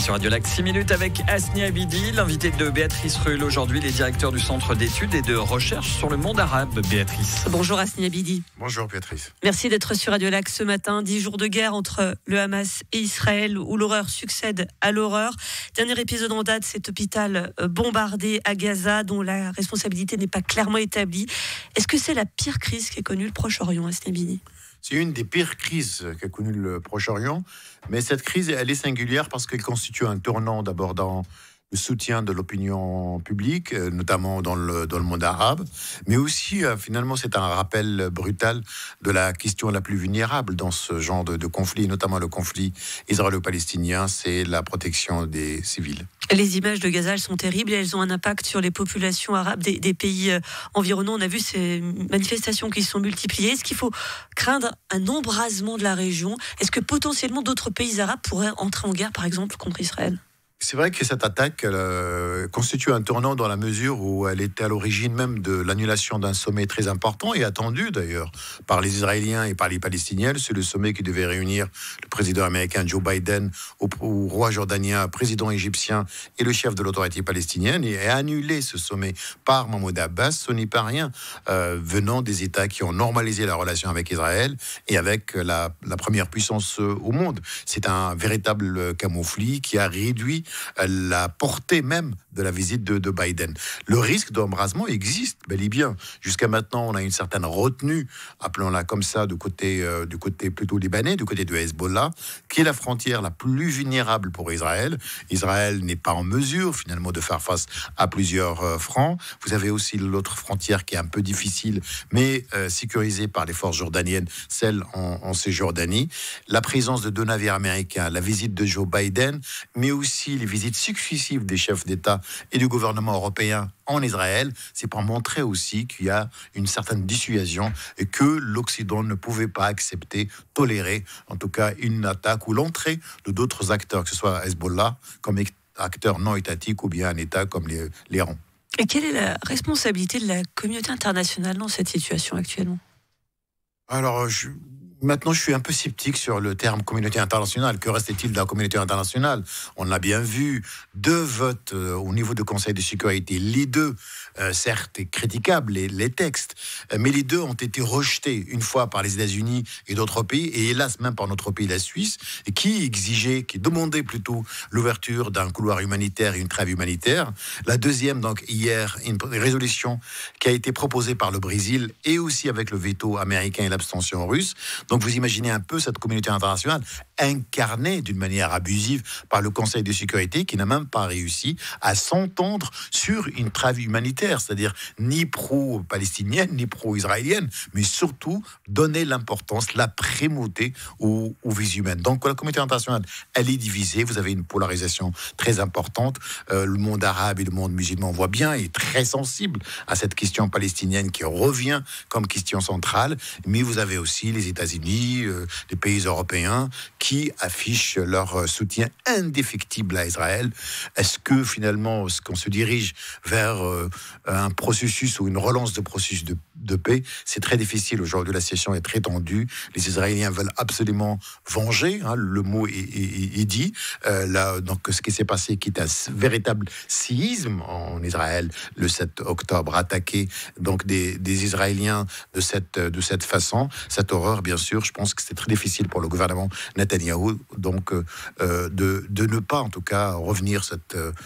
sur Radio Lac, 6 minutes avec Asni Abidi, l'invité de Béatrice Rulle. Aujourd'hui, les directeurs du Centre d'études et de recherche sur le monde arabe. Béatrice. Bonjour Asni Abidi. Bonjour Béatrice. Merci d'être sur Radio Lac ce matin. 10 jours de guerre entre le Hamas et Israël où l'horreur succède à l'horreur. Dernier épisode en date, cet hôpital bombardé à Gaza dont la responsabilité n'est pas clairement établie. Est-ce que c'est la pire crise qu'ait connue le Proche-Orient, Asni Abidi ? C'est une des pires crises qu'a connue le Proche-Orient, mais cette crise, elle est singulière parce qu'elle constitue un tournant d'abord dans le soutien de l'opinion publique, notamment dans le monde arabe, mais aussi, finalement, c'est un rappel brutal de la question la plus vulnérable dans ce genre de conflit, notamment le conflit israélo-palestinien, c'est la protection des civils. Les images de Gaza, elles sont terribles et elles ont un impact sur les populations arabes des pays environnants. On a vu ces manifestations qui se sont multipliées. Est-ce qu'il faut craindre un embrasement de la région ? Est-ce que potentiellement d'autres pays arabes pourraient entrer en guerre, par exemple, contre Israël ? C'est vrai que cette attaque constitue un tournant dans la mesure où elle était à l'origine même de l'annulation d'un sommet très important et attendu d'ailleurs par les Israéliens et par les Palestiniens. C'est le sommet qui devait réunir le président américain Joe Biden au roi jordanien, président égyptien et le chef de l'autorité palestinienne, et annulé ce sommet par Mahmoud Abbas. Ce n'est pas rien venant des États qui ont normalisé la relation avec Israël et avec la première puissance au monde. C'est un véritable camouflet qui a réduit la portée même de la visite de Biden. Le risque d'embrasement existe bel et bien. Jusqu'à maintenant, on a une certaine retenue, appelons-la comme ça, du côté plutôt libanais, du côté de Hezbollah, qui est la frontière la plus vulnérable pour Israël. Israël n'est pas en mesure, finalement, de faire face à plusieurs fronts. Vous avez aussi l'autre frontière qui est un peu difficile, mais sécurisée par les forces jordaniennes, celle en Cisjordanie. La présence de 2 navires américains, la visite de Joe Biden, mais aussi les visites successives des chefs d'État et du gouvernement européen en Israël, c'est pour montrer aussi qu'il y a une certaine dissuasion et que l'Occident ne pouvait pas accepter, tolérer, en tout cas, une attaque ou l'entrée de d'autres acteurs, que ce soit Hezbollah comme acteur non étatique ou bien un État comme l'Iran. Et quelle est la responsabilité de la communauté internationale dans cette situation actuellement ? Alors, maintenant, je suis un peu sceptique sur le terme communauté internationale. Que reste-t-il de la communauté internationale ? On l'a bien vu, 2 votes au niveau du Conseil de sécurité. Les 2, certes, critiquables, les textes, mais les 2 ont été rejetés une fois par les États-Unis et d'autres pays, et hélas même par notre pays, la Suisse, qui demandait plutôt l'ouverture d'un couloir humanitaire et une trêve humanitaire. La deuxième, donc hier, une résolution qui a été proposée par le Brésil et aussi avec le veto américain et l'abstention russe. Donc vous imaginez un peu cette communauté internationale incarnée d'une manière abusive par le Conseil de sécurité qui n'a même pas réussi à s'entendre sur une trêve humanitaire, c'est-à-dire ni pro-palestinienne, ni pro-israélienne, mais surtout donner l'importance, la primauté aux vies humaines. Donc la communauté internationale, elle est divisée, vous avez une polarisation très importante, le monde arabe et le monde musulman, on voit bien, est très sensible à cette question palestinienne qui revient comme question centrale, mais vous avez aussi les États-Unis, les pays européens qui affichent leur soutien indéfectible à Israël. Est-ce que finalement, est-ce qu'on se dirige vers un processus ou une relance de processus de paix ? C'est très difficile aujourd'hui, la situation est très tendue. Les Israéliens veulent absolument venger, le mot est dit. Donc ce qui s'est passé, qui est un véritable séisme en Israël, le 7 octobre, attaqué donc des Israéliens de cette façon, cette horreur, bien sûr, je pense que c'est très difficile pour le gouvernement Netanyahou donc de ne pas en tout cas revenir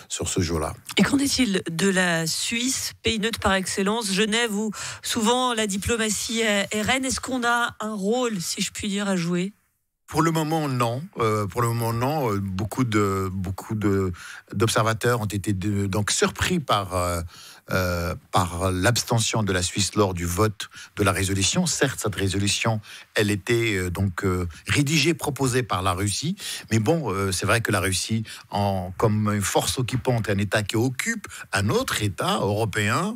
sur ce jour-là. Et qu'en est-il de la Suisse, pays neutre par excellence, Genève où souvent la diplomatie est reine ? Est-ce qu'on a un rôle, si je puis dire, à jouer ? Pour le moment, non. Beaucoup d'observateurs ont été donc surpris par l'abstention de la Suisse lors du vote de la résolution. Certes, cette résolution, elle était rédigée, proposée par la Russie. Mais bon, c'est vrai que la Russie, comme une force occupante, un État qui occupe un autre État européen,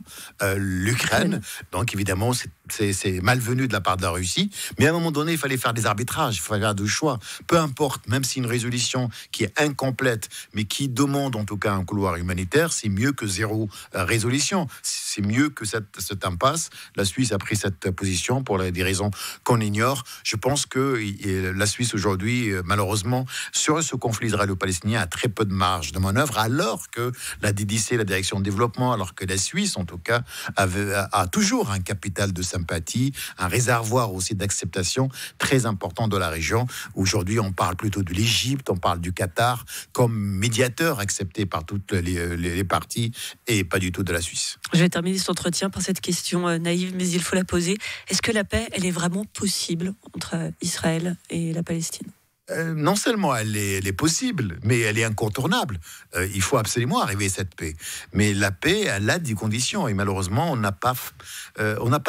l'Ukraine. Donc évidemment, c'est c'est malvenu de la part de la Russie, mais à un moment donné, il fallait faire des arbitrages, il fallait faire des choix. Peu importe, même si une résolution qui est incomplète, mais qui demande en tout cas un couloir humanitaire, c'est mieux que zéro résolution. C'est mieux que cette impasse. La Suisse a pris cette position pour des raisons qu'on ignore. Je pense que la Suisse aujourd'hui, malheureusement, sur ce conflit israélo-palestinien, a très peu de marge de manœuvre, alors que la DDC, la direction de développement, alors que la Suisse, en tout cas, a toujours un capital de sympathie, un réservoir aussi d'acceptation très important de la région. Aujourd'hui, on parle plutôt de l'Égypte, on parle du Qatar comme médiateur accepté par toutes les parties et pas du tout de la Suisse. Je vais terminer cet entretien par cette question naïve, mais il faut la poser. Est-ce que la paix, elle est vraiment possible entre Israël et la Palestine ? Non seulement elle est possible, mais elle est incontournable. Il faut absolument arriver à cette paix. Mais la paix, elle a des conditions. Et malheureusement, on n'a pas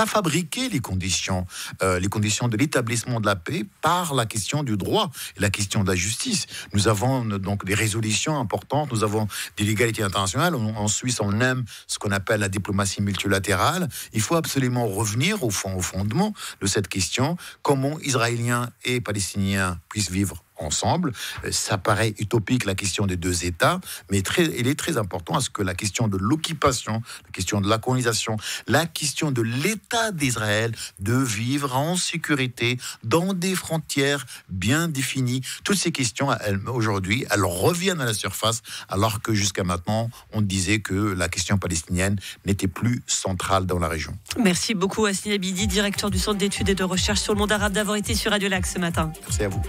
fabriqué les conditions de l'établissement de la paix par la question du droit et la question de la justice. Nous avons donc des résolutions importantes. Nous avons des légalités internationales. En Suisse, on aime ce qu'on appelle la diplomatie multilatérale. Il faut absolument revenir au fondement de cette question. Comment Israéliens et Palestiniens puissent vivre ensemble. Ça paraît utopique, la question des deux États, mais il est très important à ce que la question de l'occupation, la question de la colonisation, la question de l'État d'Israël, de vivre en sécurité dans des frontières bien définies, toutes ces questions, aujourd'hui, elles reviennent à la surface, alors que jusqu'à maintenant, on disait que la question palestinienne n'était plus centrale dans la région. Merci beaucoup, Hasni Abidi, directeur du Centre d'études et de recherche sur le monde arabe, d'avoir été sur Radio Lac ce matin. Merci à vous.